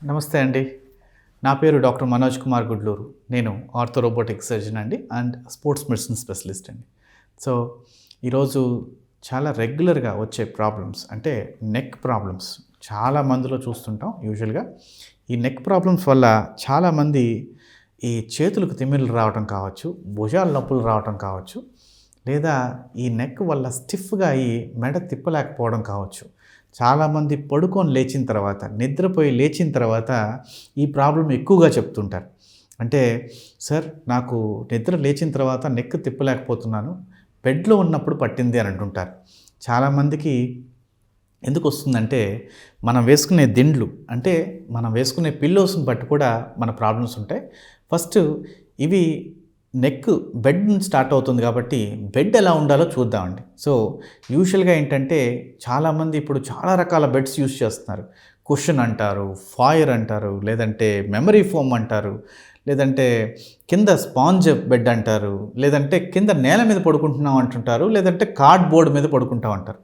నమస్తే అండి. నా పేరు డాక్టర్ మనోజ్ కుమార్ గుడ్లూరు. నేను ఆర్థో రోబోటిక్ సర్జన్ అండి అండ్ స్పోర్ట్స్ మెడిసిన్ స్పెషలిస్ట్ అండి. సో, ఈరోజు చాలా రెగ్యులర్‌గా వచ్చే ప్రాబ్లమ్స్ అంటే నెక్ ప్రాబ్లమ్స్ చాలా మందిలో చూస్తుంటాం యూజువల్‌గా. ఈ నెక్ ప్రాబ్లమ్స్ వల్ల చాలామంది ఈ చేతులకు తిమ్మిర్లు రావటం కావచ్చు, భుజాల నొప్పులు రావటం కావచ్చు, లేదా ఈ నెక్ వల్ల స్టిఫ్‌గా అయ్యి మెడ తిప్పలేకపోవడం కావచ్చు. చాలామంది పడుకొని లేచిన తర్వాత, నిద్రపోయి లేచిన తర్వాత ఈ ప్రాబ్లమ్ ఎక్కువగా చెప్తుంటారు. అంటే, "సార్ నాకు నిద్ర లేచిన తర్వాత నెక్ తిప్పలేకపోతున్నాను. బెడ్‌లో ఉన్నప్పుడు పట్టింది" అని అంటుంటారు. చాలామందికి ఎందుకొస్తుందంటే, మనం వేసుకునే దిండ్లు అంటే మనం వేసుకునే పిల్లోస్‌ని బట్టి కూడా మన ప్రాబ్లమ్స్ ఉంటాయి. ఫస్ట్ ఇవి నెక్ బెడ్ నుంచి స్టార్ట్ అవుతుంది కాబట్టి బెడ్ ఎలా ఉండాలో చూద్దామండి. సో, యూజువల్‌గా ఏంటంటే చాలామంది ఇప్పుడు చాలా రకాల బెడ్స్ యూజ్ చేస్తున్నారు. కుషన్ అంటారు, ఫాయర్ అంటారు, లేదంటే మెమరీ ఫోమ్ అంటారు, లేదంటే కింద స్పాంజ్ బెడ్ అంటారు, లేదంటే కింద నేల మీద పడుకుంటున్నాం అంటుంటారు, లేదంటే కార్డ్‌బోర్డ్ మీద పడుకుంటాం అంటారు.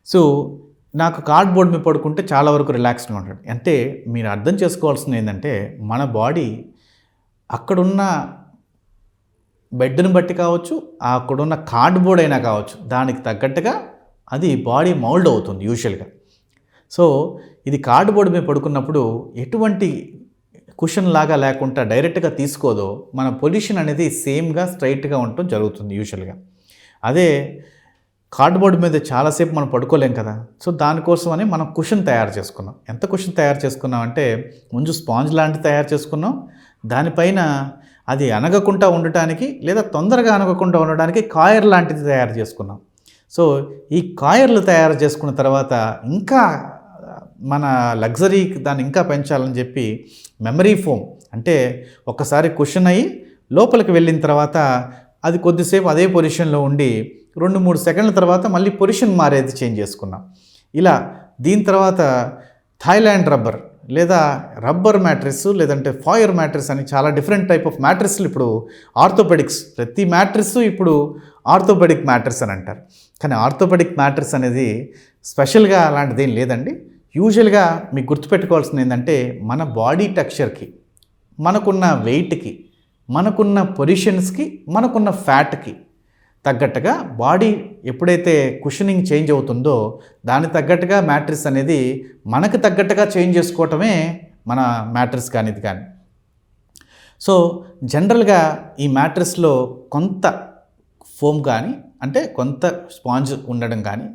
సో, నాకు కార్డ్‌బోర్డ్ మీద పడుకుంటే చాలా వరకు రిలాక్స్‌గా ఉంటాను. అంటే మీరు అర్థం చేసుకోవాల్సింది ఏందంటే మన బాడీ అక్కడున్న బెడ్‌ని బట్టి కావచ్చు, అక్కడున్న కార్డ్‌బోర్డ్ అయినా కావచ్చు, దానికి తగ్గట్టుగా అది బాడీ మౌల్డ్ అవుతుంది యూజువల్‌గా. సో, ఇది కార్డ్‌బోర్డ్ మీద పడుకున్నప్పుడు ఎటువంటి కుషన్ లాగా లేకుండా డైరెక్ట్‌గా తీసుకోదో మన పొజిషన్ అనేది సేమ్‌గా స్ట్రెయిట్‌గా ఉండటం జరుగుతుంది యూజువల్‌గా. అదే కార్డ్‌బోర్డ్ మీద చాలాసేపు మనం పడుకోలేం కదా! సో, దానికోసమని మనం కుషన్ తయారు చేసుకున్నాం. ఎంత కుషన్ తయారు చేసుకున్నాం అంటే ముందు స్పాంజ్ లాంటిది తయారు చేసుకున్నాం. దానిపైన అది అణగకుండా ఉండటానికి లేదా తొందరగా అణగకుండా ఉండడానికి కాయర్ లాంటిది తయారు చేసుకున్నాం. సో, ఈ కాయర్లు తయారు చేసుకున్న తర్వాత ఇంకా మన లగ్జరీకి దాన్ని ఇంకా పెంచాలని చెప్పి మెమరీ ఫోమ్ అంటే ఒక్కసారి కుషన్ అయ్యి లోపలికి వెళ్ళిన తర్వాత అది కొద్దిసేపు అదే పొజిషన్‌లో ఉండి 2, 3 సెకండ్ల తర్వాత మళ్ళీ పొజిషన్ మారేది చేంజ్ చేసుకున్నాం. ఇలా దీని తర్వాత థాయిలాండ్ రబ్బర్ లేదా రబ్బర్ మ్యాట్రెస్ లేదంటే ఫాయర్ మ్యాట్రెస్ అని చాలా డిఫరెంట్ టైప్ ఆఫ్ మ్యాట్రెస్లు ఇప్పుడు ఆర్థోపెడిక్స్ ప్రతి మ్యాట్రెస్ ఇప్పుడు ఆర్థోపెడిక్ మ్యాట్రెస్ అని అంటారు. కానీ ఆర్థోపెడిక్ మ్యాట్రెస్ అనేది స్పెషల్‌గా అలాంటిది ఏం లేదండి. యూజువల్‌గా మీకు గుర్తుపెట్టుకోవాల్సింది ఏంటంటే మన బాడీ టెక్స్చర్‌కి, మనకున్న వెయిట్‌కి, మనకున్న పొజిషన్స్‌కి, మనకున్న ఫ్యాట్‌కి తగ్గట్టుగా బాడీ ఎప్పుడైతే కుషనింగ్ చేంజ్ అవుతుందో దానికి తగ్గట్టుగా మ్యాట్రెస్ అనేది మనకు తగ్గట్టుగా చేంజ్ చేసుకోవటమే మన మ్యాట్రెస్ కానీ ఇది కానీ. సో, జనరల్‌గా ఈ మ్యాట్రెస్‌లో కొంత ఫోమ్ కానీ అంటే కొంత స్పాంజ్ ఉండడం కానీ,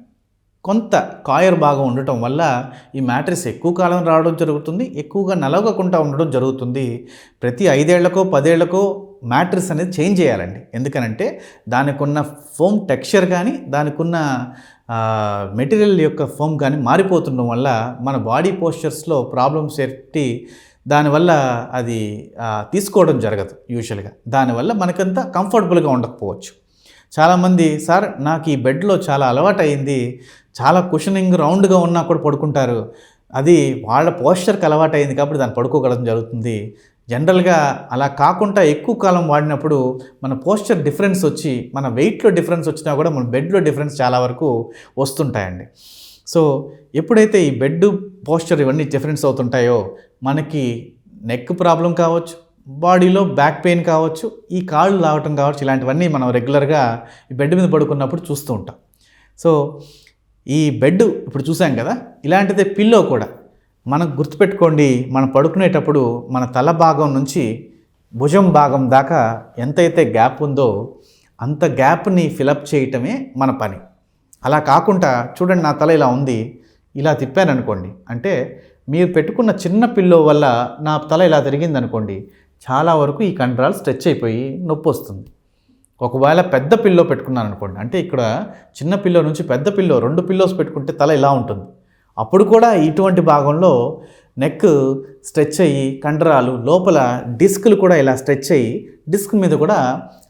కొంత కాయర్ భాగం ఉండటం వల్ల ఈ మ్యాట్రెస్ ఎక్కువ కాలం రావడం జరుగుతుంది. ఎక్కువగా నలగకుండా ఉండడం జరుగుతుంది. ప్రతి 5 ఏళ్లకో, 10 ఏళ్లకో మ్యాట్రెస్ అనేది చేంజ్ చేయాలండి. ఎందుకనంటే దానికున్న ఫోమ్ టెక్స్చర్ కానీ, దానికున్న మెటీరియల్ యొక్క ఫోమ్ కానీ మారిపోతుండడం వల్ల మన బాడీ పోస్చర్స్‌లో ప్రాబ్లమ్స్ ఏర్పడి దానివల్ల అది తీసుకోవడం జరగదు యూజువల్‌గా. దానివల్ల మనకంత కంఫర్టబుల్‌గా ఉండకపోవచ్చు. చాలామంది సార్ నాకు ఈ బెడ్‌లో చాలా అలవాటయింది. చాలా కుషనింగ్ రౌండ్‌గా ఉన్నా కూడా పడుకుంటారు. అది వాళ్ళ పోస్చర్‌కి అలవాటయింది కాబట్టి దాన్ని పడుకోగలగడం జరుగుతుంది. జనరల్‌గా అలా కాకుండా ఎక్కువ కాలం వాడినప్పుడు మన పోస్చర్ డిఫరెన్స్ వచ్చి, మన వెయిట్‌లో డిఫరెన్స్ వచ్చినా కూడా మన బెడ్‌లో డిఫరెన్స్ చాలా వరకు వస్తుంటాయండి. సో, ఎప్పుడైతే ఈ బెడ్ పోస్చర్ ఇవన్నీ డిఫరెన్స్ అవుతుంటాయో మనకి నెక్ ప్రాబ్లమ్ కావచ్చు, బాడీలో బ్యాక్ పెయిన్ కావచ్చు, ఈ కాళ్ళు లాగటం కావచ్చు, ఇలాంటివన్నీ మనం రెగ్యులర్‌గా ఈ బెడ్ మీద పడుకున్నప్పుడు చూస్తూ ఉంటాం. సో, ఈ బెడ్ ఇప్పుడు చూసాం కదా! ఇలాంటిదే పిల్లో కూడా. మనం గుర్తుపెట్టుకోండి మనం పడుకునేటప్పుడు మన తల భాగం నుంచి భుజం భాగం దాకా ఎంతైతే గ్యాప్ ఉందో అంత గ్యాప్‌ని ఫిలప్ చేయటమే మన పని. అలా కాకుండా చూడండి నా తల ఇలా ఉంది, ఇలా తిప్పాననుకోండి అంటే మీరు పెట్టుకున్న చిన్న పిల్లో వల్ల నా తల ఇలా తిరిగిందనుకోండి చాలా వరకు ఈ కండరాలు స్ట్రెచ్ అయిపోయి నొప్పొస్తుంది. ఒకవేళ పెద్ద పిల్లో పెట్టుకున్నాను అనుకోండి అంటే ఇక్కడ చిన్న పిల్లో నుంచి పెద్ద పిల్లో 2 పిల్లోస్ పెట్టుకుంటే తల ఇలా ఉంటుంది. అప్పుడు కూడా ఇటువంటి భాగంలో నెక్ స్ట్రెచ్ అయ్యి కండరాలు లోపల డిస్క్లు కూడా ఇలా స్ట్రెచ్ అయ్యి డిస్క్ మీద కూడా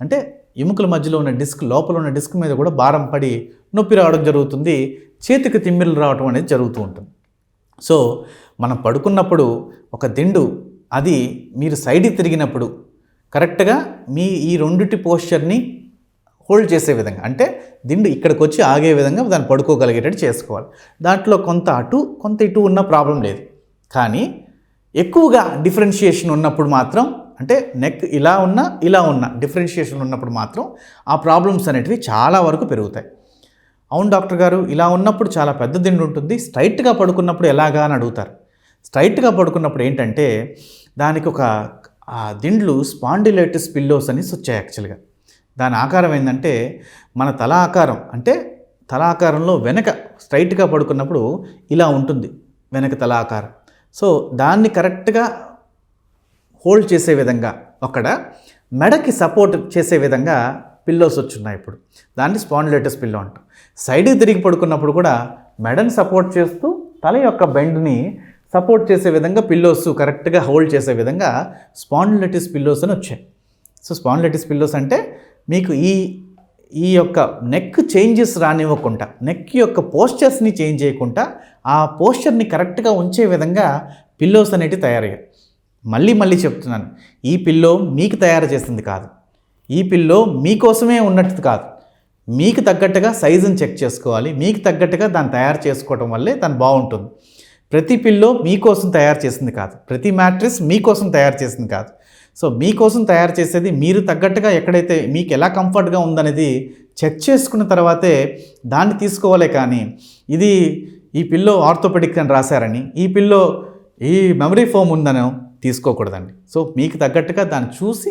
అంటే ఎముకల మధ్యలో ఉన్న డిస్క్ లోపల ఉన్న డిస్క్ మీద కూడా భారం పడి నొప్పి రావడం జరుగుతుంది. చేతికి తిమ్మిర్లు రావడం అనేది జరుగుతూ ఉంటుంది. సో, మనం పడుకున్నప్పుడు ఒక దిండు అది మీరు సైడ్‌కి తిరిగినప్పుడు కరెక్ట్‌గా మీ ఈ రెండిటి పోస్చర్‌ని హోల్డ్ చేసే విధంగా అంటే దిండు ఇక్కడికి వచ్చి ఆగే విధంగా దాన్ని పడుకోగలిగేటట్టు చేసుకోవాలి. దాంట్లో కొంత అటు కొంత ఇటు ఉన్న ప్రాబ్లం లేదు. కానీ ఎక్కువగా డిఫరెన్షియేషన్ ఉన్నప్పుడు మాత్రం, అంటే నెక్ ఇలా ఉన్న డిఫరెన్షియేషన్ ఉన్నప్పుడు మాత్రం ఆ ప్రాబ్లమ్స్ అనేటివి చాలా వరకు పెరుగుతాయి. అవును డాక్టర్ గారు, ఇలా ఉన్నప్పుడు చాలా పెద్ద దిండు ఉంటుంది, స్ట్రైట్గా పడుకున్నప్పుడు ఎలాగా అని అడుగుతారు. స్ట్రైట్గా పడుకున్నప్పుడు ఏంటంటే దానికి ఒక దిండ్లు స్పాండిలైటిస్ పిల్లోస్ అనేసి వచ్చాయి యాక్చువల్గా. దాని ఆకారం ఏంటంటే మన తల ఆకారం, అంటే తల ఆకారంలో వెనక స్ట్రైట్గా పడుకున్నప్పుడు ఇలా ఉంటుంది వెనక తల ఆకారం. సో దాన్ని కరెక్ట్గా హోల్డ్ చేసే విధంగా, అక్కడ మెడకి సపోర్ట్ చేసే విధంగా పిల్లోస్ వచ్చున్నాయి. ఇప్పుడు దాన్ని స్పాండిలైటిస్ పిల్లో అంటాం. సైడ్కి తిరిగి పడుకున్నప్పుడు కూడా మెడని సపోర్ట్ చేస్తూ తల యొక్క బెండ్ని సపోర్ట్ చేసే విధంగా పిల్లోస్ కరెక్ట్గా హోల్డ్ చేసే విధంగా స్పాండిలైటిస్ పిల్లోస్ అని వచ్చాయి. సో స్పాండిలైటిస్ పిల్లోస్ అంటే మీకు ఈ యొక్క నెక్ చేంజెస్ రానివ్వకుండా, నెక్ యొక్క పోస్చర్స్ని చేంజ్ చేయకుండా ఆ పోస్చర్ని కరెక్ట్గా ఉంచే విధంగా పిల్లోస్ అనేటివి తయారయ్యాయి. మళ్ళీ చెప్తున్నాను, ఈ పిల్లో మీకు తయారు చేసింది కాదు, ఈ పిల్లో మీకోసమే ఉన్నట్టు కాదు. మీకు తగ్గట్టుగా సైజుని చెక్ చేసుకోవాలి, మీకు తగ్గట్టుగా దాన్ని తయారు చేసుకోవడం వల్లే దాన్ని బాగుంటుంది. ప్రతి పిల్లో మీకోసం తయారు చేసింది కాదు, ప్రతి మ్యాట్రిస్ మీకోసం తయారు చేసింది కాదు. సో మీకోసం తయారు చేసేది మీరు తగ్గట్టుగా ఎక్కడైతే మీకు ఎలా కంఫర్ట్గా ఉందనేది చెక్ చేసుకున్న తర్వాతే దాన్ని తీసుకోవాలే. కానీ ఈ పిల్లో ఆర్థోపెడిక్ అని రాశారని, ఈ పిల్లో ఈ మెమరీ ఫోమ్ ఉందనో తీసుకోకూడదండి. సో మీకు తగ్గట్టుగా దాన్ని చూసి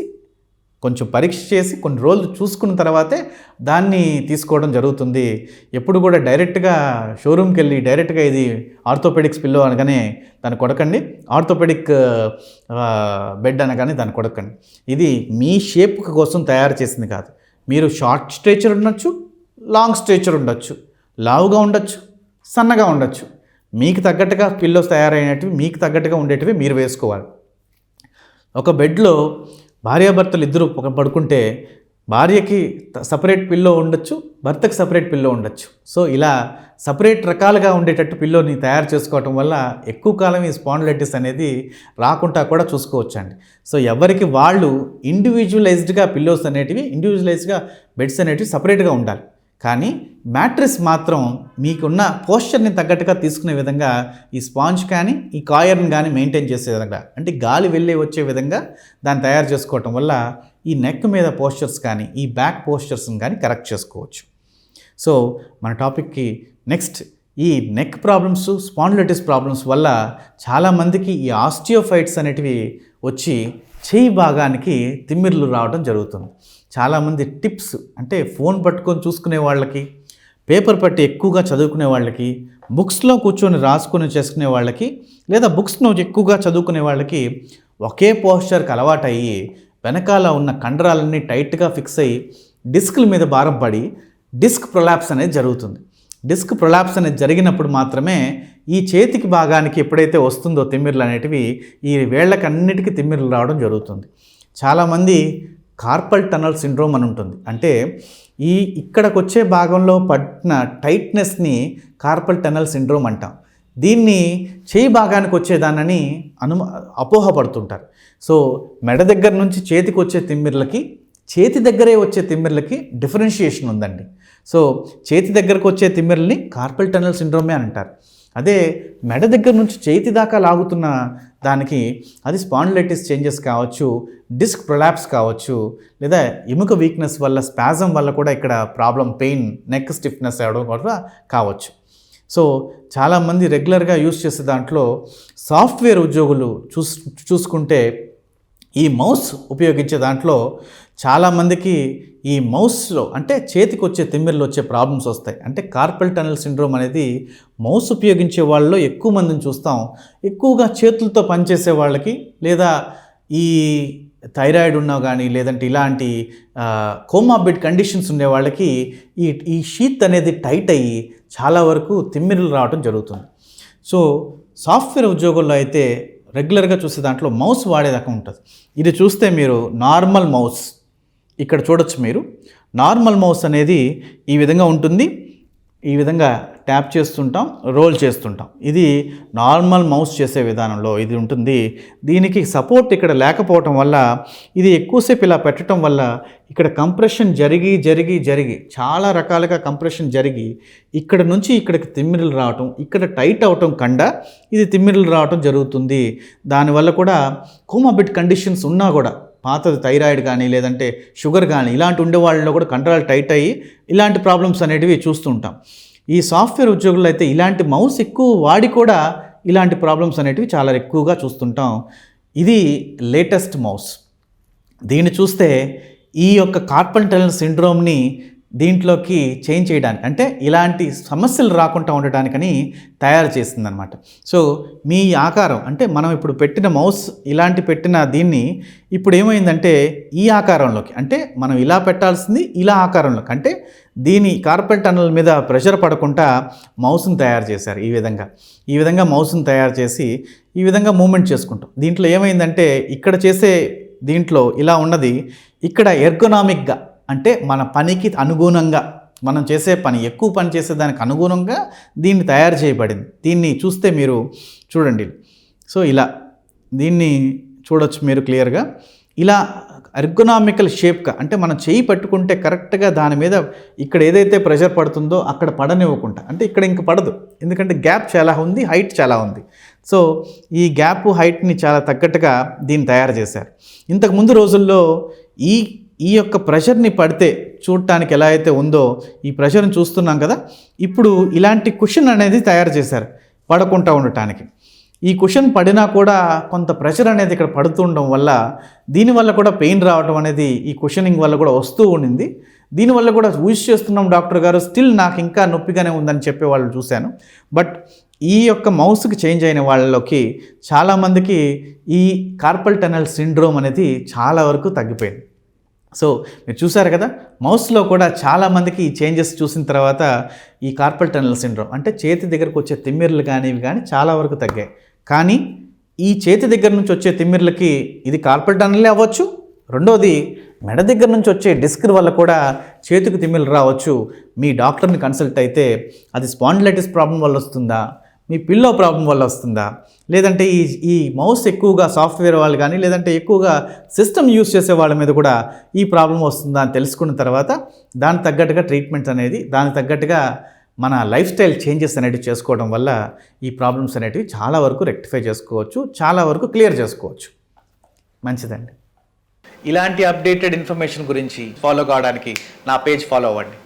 కొంచెం పరీక్ష చేసి కొన్ని రోజులు చూసుకున్న తర్వాతే దాన్ని తీసుకోవడం జరుగుతుంది. ఎప్పుడు కూడా డైరెక్ట్గా షోరూమ్కి వెళ్ళి డైరెక్ట్గా ఇది ఆర్థోపెడిక్స్ పిల్లో అనగానే దాన్ని కొడకండి, ఆర్థోపెడిక్ బెడ్ అనగానే దాన్ని కొడకండి. ఇది మీ షేప్ కోసం తయారు చేసింది కాదు. మీరు షార్ట్ స్ట్రేచర్ ఉండొచ్చు, లాంగ్ స్ట్రేచర్ ఉండొచ్చు, లావుగా ఉండొచ్చు, సన్నగా ఉండొచ్చు. మీకు తగ్గట్టుగా పిల్లోస్ తయారైనవి, మీకు తగ్గట్టుగా ఉండేటివి మీరు వేసుకోవాలి. ఒక బెడ్లో భార్యాభర్తలు ఇద్దరు పడుకుంటే భార్యకి సపరేట్ పిల్లో ఉండొచ్చు, భర్తకి సపరేట్ పిల్లో ఉండొచ్చు. సో ఇలా సపరేట్ రకాలుగా ఉండేటట్టు పిల్లోని తయారు చేసుకోవటం వల్ల ఎక్కువ కాలం ఈ స్పాండిలైటిస్ అనేది రాకుండా కూడా చూసుకోవచ్చండి. సో ఎవరికి వాళ్ళు ఇండివిజువలైజ్డ్గా పిల్లోస్ అనేటివి, ఇండివిజువలైజ్డ్గా బెడ్స్ అనేటివి సపరేట్గా ఉండాలి. కానీ మ్యాట్రిస్ మాత్రం మీకున్న పోస్చర్ని తగ్గట్టుగా తీసుకునే విధంగా ఈ స్పాంజ్ కానీ ఈ కాయర్ని కానీ మెయింటైన్ చేసే విధంగా, అంటే గాలి వెళ్ళే వచ్చే విధంగా దాన్ని తయారు చేసుకోవటం వల్ల ఈ నెక్ మీద పోస్చర్స్ కానీ ఈ బ్యాక్ పోస్చర్స్ని కానీ కరెక్ట్ చేసుకోవచ్చు. సో మన టాపిక్కి నెక్స్ట్, ఈ నెక్ ప్రాబ్లమ్స్, స్పాండిలైటిస్ ప్రాబ్లమ్స్ వల్ల చాలామందికి ఈ ఆస్టియోఫైట్స్ అనేటివి వచ్చి చేయి భాగానికి తిమ్మిర్లు రావడం జరుగుతుంది. చాలామంది టిప్స్, అంటే ఫోన్ పట్టుకొని చూసుకునే వాళ్ళకి, పేపర్ పట్టి ఎక్కువగా చదువుకునే వాళ్ళకి, బుక్స్లో కూర్చొని రాసుకొని చేసుకునే వాళ్ళకి, లేదా బుక్స్ను ఎక్కువగా చదువుకునే వాళ్ళకి ఒకే పోస్చర్కి అలవాటయ్యి వెనకాల ఉన్న కండరాలన్నీ టైట్గా ఫిక్స్ అయ్యి డిస్క్ల మీద భారం పడి డిస్క్ ప్రొలాప్స్ అనేది జరుగుతుంది. డిస్క్ ప్రొలాప్స్ అనేది జరిగినప్పుడు మాత్రమే ఈ చేతికి భాగానికి ఎప్పుడైతే వస్తుందో తిమ్మిర్లు అనేటివి, ఈ వేళ్ళకన్నిటికీ తిమ్మిర్లు రావడం జరుగుతుంది. చాలామంది కార్పల్ టనల్ సిండ్రోమ్ అని ఉంటుంది. అంటే ఇక్కడికి వచ్చే భాగంలో పడిన టైట్నెస్ని కార్పల్ టనల్ సిండ్రోమ్ అంటాం. దీన్ని చేయి భాగానికి వచ్చేదానని అపోహపడుతుంటారు. సో మెడ దగ్గర నుంచి చేతికి వచ్చే తిమ్మిర్లకి, చేతి దగ్గరే వచ్చే తిమ్మిర్లకి డిఫరెన్షియేషన్ ఉందండి. సో చేతి దగ్గరకు వచ్చే తిమ్మిర్లని కార్పల్ టనల్ సిండ్రోమే అని అంటారు. అదే మెడ దగ్గర నుంచి చేతి దాకా లాగుతున్న దానికి అది స్పాండిలైటిస్ చేంజెస్ కావచ్చు, డిస్క్ ప్రొలాప్స్ కావచ్చు, లేదా ఎముక వీక్నెస్ వల్ల, స్పాజం వల్ల కూడా ఇక్కడ ప్రాబ్లం, పెయిన్, నెక్ స్టిఫ్నెస్ అవ్వడం కూడా కావచ్చు. సో చాలామంది రెగ్యులర్గా యూజ్ చేసే దాంట్లో సాఫ్ట్వేర్ ఉద్యోగులు చూసుకుంటే ఈ మౌస్ ఉపయోగించే దాంట్లో చాలామందికి ఈ మౌస్లో, అంటే చేతికి వచ్చే తిమ్మిర్లు వచ్చే ప్రాబ్లమ్స్ వస్తాయి. అంటే కార్పల్ టనల్ సిండ్రోమ్ అనేది మౌస్ ఉపయోగించే వాళ్ళలో ఎక్కువ మందిని చూస్తాం. ఎక్కువగా చేతులతో పనిచేసే వాళ్ళకి, లేదా ఈ థైరాయిడ్ ఉన్నా కానీ, లేదంటే ఇలాంటి కోమార్బిడ్ కండిషన్స్ ఉండే వాళ్ళకి ఈ షీత్ అనేది టైట్ అయ్యి చాలా వరకు తిమ్మిర్లు రావడం జరుగుతుంది. సో సాఫ్ట్వేర్ ఉద్యోగుల్లో అయితే రెగ్యులర్గా చూసే దాంట్లో మౌస్ వాడే రకం ఉంటుంది. ఇది చూస్తే మీరు నార్మల్ మౌస్ ఇక్కడ చూడొచ్చు. మీరు నార్మల్ మౌస్ అనేది ఈ విధంగా ఉంటుంది. ఈ విధంగా ట్యాప్ చేస్తుంటాం, రోల్ చేస్తుంటాం. ఇది నార్మల్ మౌస్ చేసే విధానంలో ఇది ఉంటుంది. దీనికి సపోర్ట్ ఇక్కడ లేకపోవటం వల్ల, ఇది ఎక్కువసేపు ఇలా పెట్టడం వల్ల ఇక్కడ కంప్రెషన్ జరిగి చాలా రకాలుగా కంప్రెషన్ జరిగి ఇక్కడ నుంచి ఇక్కడికి తిమ్మిరులు రావటం, ఇక్కడ టైట్ అవటం ఇది తిమ్మిరులు రావటం జరుగుతుంది. దానివల్ల కూడా కోమాబిడ్ కండిషన్స్ ఉన్నా కూడా, పాతది థైరాయిడ్ కానీ లేదంటే షుగర్ కానీ ఇలాంటి ఉండే వాళ్ళలో కూడా కండరాలు టైట్ అయ్యి ఇలాంటి ప్రాబ్లమ్స్ అనేటివి చూస్తుంటాం. ఈ సాఫ్ట్వేర్ ఉద్యోగులు అయితే ఇలాంటి మౌస్ ఎక్కువ వాడి కూడా ఇలాంటి ప్రాబ్లమ్స్ అనేటివి చాలా ఎక్కువగా చూస్తుంటాం. ఇది లేటెస్ట్ మౌస్. దీన్ని చూస్తే ఈ యొక్క కార్పల్ టనెల్ సిండ్రోమ్ని దీంట్లోకి చేంజ్ చేయడానికి, అంటే ఇలాంటి సమస్యలు రాకుండా ఉండటానికని తయారు చేసిందనమాట. సో మీ ఆకారం, అంటే మనం ఇప్పుడు పెట్టిన మౌస్ ఇలాంటి పెట్టిన దీన్ని ఇప్పుడు ఏమైందంటే ఈ ఆకారంలోకి, అంటే మనం ఇలా పెట్టాల్సింది ఇలా ఆకారంలోకి, అంటే దీని కార్పల్ టనెల్ మీద ప్రెషర్ పడకుండా మౌస్ని తయారు చేశారు. ఈ విధంగా మౌస్ని తయారు చేసి ఈ విధంగా మూమెంట్ చేసుకుంటాం. దీంట్లో ఏమైందంటే ఇక్కడ చేసే దీంట్లో ఇలా ఉన్నది, ఇక్కడ ఎర్గోనామిక్గా, అంటే మన పనికి అనుగుణంగా, మనం చేసే పని ఎక్కువ పని చేసేదానికి అనుగుణంగా దీన్ని తయారు చేయబడింది. దీన్ని చూస్తే మీరు చూడండి. సో ఇలా దీన్ని చూడొచ్చు మీరు క్లియర్గా. ఇలా ఎర్గోనామికల్ షేప్గా, అంటే మనం చేయి పట్టుకుంటే కరెక్ట్గా దాని మీద ఇక్కడ ఏదైతే ప్రెషర్ పడుతుందో అక్కడ పడనివ్వకుండా, అంటే ఇక్కడ ఇంక పడదు, ఎందుకంటే గ్యాప్ చాలా ఉంది, హైట్ చాలా ఉంది. సో ఈ గ్యాప్ హైట్ని చాలా తగ్గట్టుగా దీన్ని తయారు చేశారు. ఇంతకుముందు రోజుల్లో ఈ యొక్క ప్రెషర్ని పడితే చూడటానికి ఎలా అయితే ఉందో ఈ ప్రెషర్ని చూస్తున్నాం కదా, ఇప్పుడు ఇలాంటి కుషన్ అనేది తయారు చేశారు పడకుండా ఉండటానికి. ఈ కుషన్ పడినా కూడా కొంత ప్రెషర్ అనేది ఇక్కడ పడుతుండడం వల్ల దీనివల్ల కూడా పెయిన్ రావడం అనేది ఈ కుషనింగ్ వల్ల కూడా వస్తూ ఉండింది. దీనివల్ల కూడా యూజ్ చేస్తున్నాం డాక్టర్ గారు, స్టిల్ నాకు ఇంకా నొప్పిగానే ఉందని చెప్పే వాళ్ళు చూశాను. బట్ ఈ యొక్క మౌస్కి చేంజ్ అయిన వాళ్ళలోకి చాలామందికి ఈ కార్పల్ టనెల్ సిండ్రోమ్ అనేది చాలా వరకు తగ్గిపోయింది. సో మీరు చూసారు కదా, మౌస్లో కూడా చాలామందికి ఈ చేంజెస్ చూసిన తర్వాత ఈ కార్పల్ టనెల్ సిండ్రోమ్, అంటే చేతి దగ్గరకు వచ్చే తిమ్మిర్లు కానీ ఇవి కానీ చాలా వరకు తగ్గాయి. కానీ ఈ చేతి దగ్గర నుంచి వచ్చే తిమ్మిర్లకి ఇది కార్పల్ టనెలే అవ్వచ్చు. రెండోది మెడ దగ్గర నుంచి వచ్చే డిస్క్ వల్ల కూడా చేతికి తిమ్మిర్లు రావచ్చు. మీ డాక్టర్ని కన్సల్ట్ అయితే అది స్పాండిలైటిస్ ప్రాబ్లం వల్ల వస్తుందా, మీ పిల్లో ప్రాబ్లం వల్ల వస్తుందా, లేదంటే ఈ మౌస్ ఎక్కువగా సాఫ్ట్వేర్ వాళ్ళు కానీ లేదంటే ఎక్కువగా సిస్టమ్ యూస్ చేసే వాళ్ళ మీద కూడా ఈ ప్రాబ్లం వస్తుందా అని తెలుసుకున్న తర్వాత దానికి తగ్గట్టుగా ట్రీట్మెంట్ అనేది, దానికి తగ్గట్టుగా మన లైఫ్ స్టైల్ చేంజెస్ అనేటివి చేసుకోవడం వల్ల ఈ ప్రాబ్లమ్స్ అనేటివి చాలా వరకు రెక్టిఫై చేసుకోవచ్చు, చాలా వరకు క్లియర్ చేసుకోవచ్చు. మంచిదండి. ఇలాంటి అప్డేటెడ్ ఇన్ఫర్మేషన్ గురించి ఫాలో కావడానికి నా పేజ్ ఫాలో అవ్వండి.